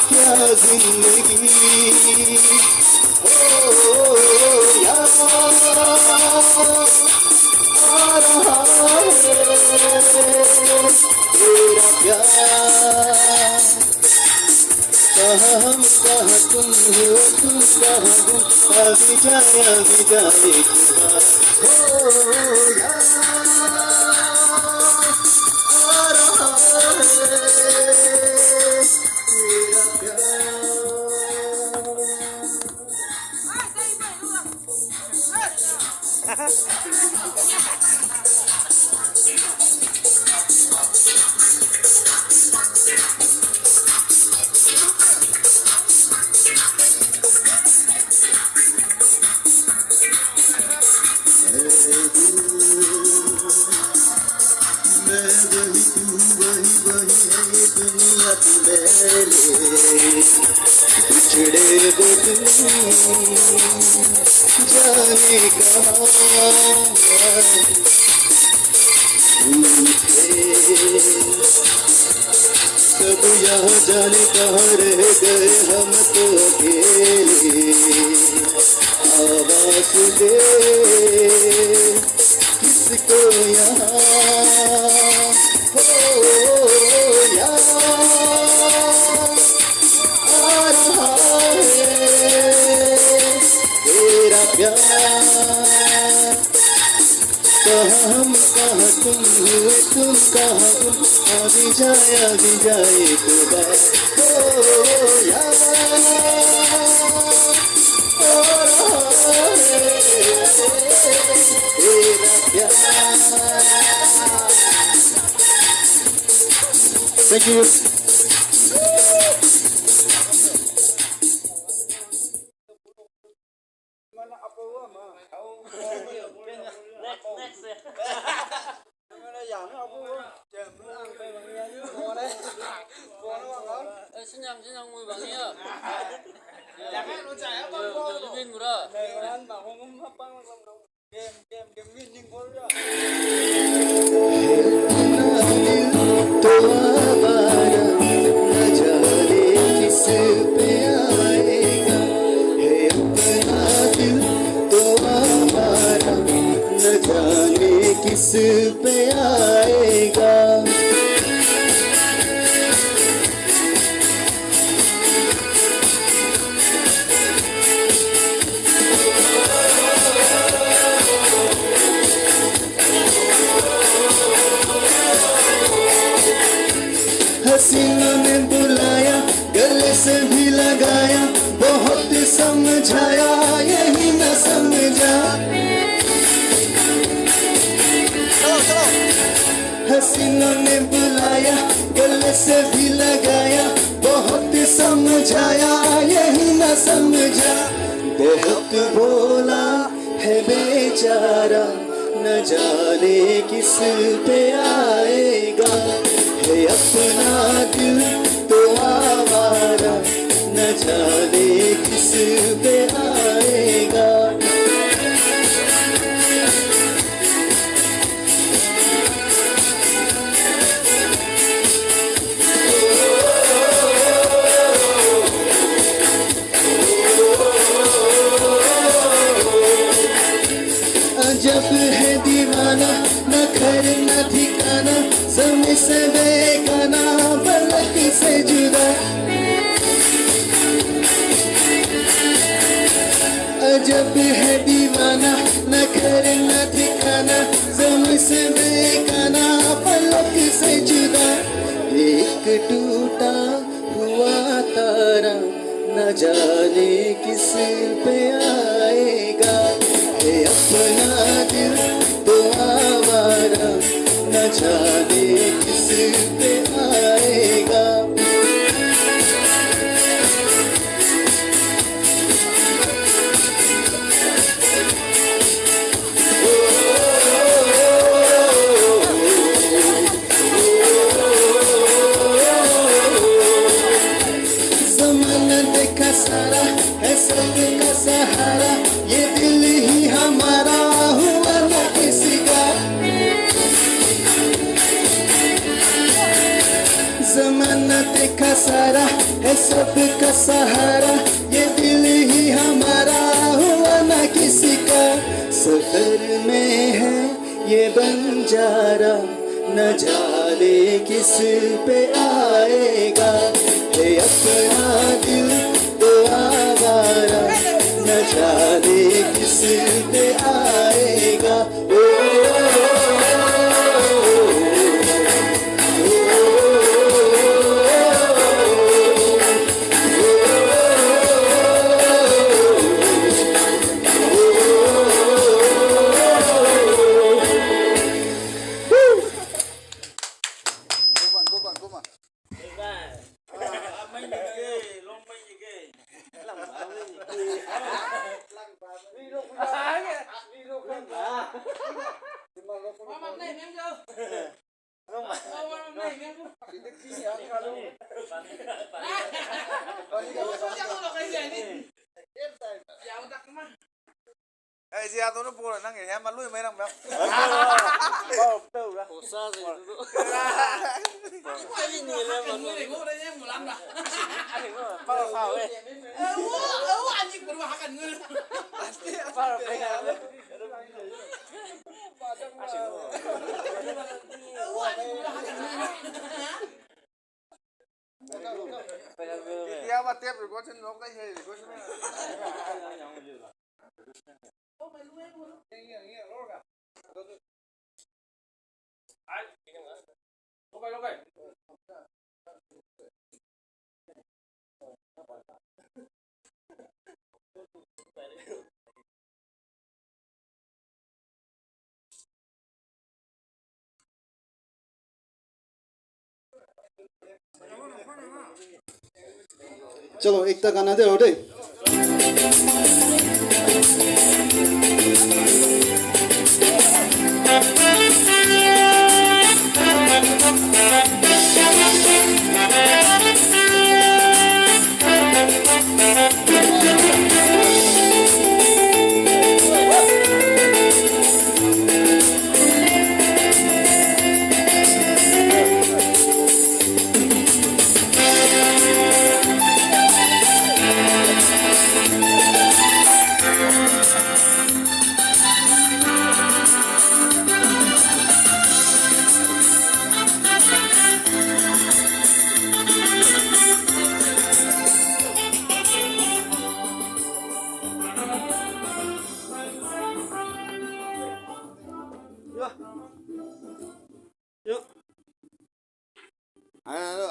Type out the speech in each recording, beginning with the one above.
क्या जिंदगी ओ याद आ रहा है तेरा प्यार। कहाँ हम कहाँ तुम हो तुम कहाँ गुम, अभी जाए एक बार हो याद आ रहा है तेरा प्यार। बिछड़े दो दिल जाने कहाँ सब यहाँ जाने कहाँ रह गए हम तो अकेले। आवाज दे किसको यहाँ हो याद आ रहा है तेरा प्यार। कहाँ हम कहाँ तुम हुए तुम कहाँ गुम, अभी जाए एक बार हो याद आ रहा है तेरा प्यार। Thank you. Xin nhầm mùi bằng nhá. Viên của đó. तो आवारा न जाने किस पे आएगा है अपना दिल तो आवारा न जाने किस पे आएगा। हसीनों ने बुलाया गले से भी लगाया बहुत समझाया यही न समझा। हसीनों ने बुलाया गले से भी लगाया बहुत समझाया यही न समझा। बेहद बोला है बेचारा न जाने किस पे आएगा है अपना दिल तो आवारा न जाने किस पे आएगा। जब है दीवाना न घर न ठिकाना समय से बेगाना पलक से जुदा। जब है दीवाना न घर न ठिकाना समय से बेगाना पलक से जुदा। एक टूटा हुआ तारा न जाने किस पे आएगा है अपना दिल तो आवारा न जाने किस पे आएगा। ज़माना देखा सारा है सबका सहारा ये दिल ही हमारा हुआ न किसी का। जमाना देखा सारा है सबका सहारा ये दिल ही हमारा हुआ ना किसी का सफर में है ये बंजारा न जाने किस पे आएगा है अपना दिल तो आवारा न जाने किस पे आएगा Ê, Gia tôi nó buồn là năng nghỉ em mà lui mấy năm đâu. Khổ xa gì nữa. Bao phào ấy. Tiếp mà tiếp rồi có chân nó cái gì có chân. चलो एक तक गाना दे और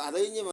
À đấy nhưng mà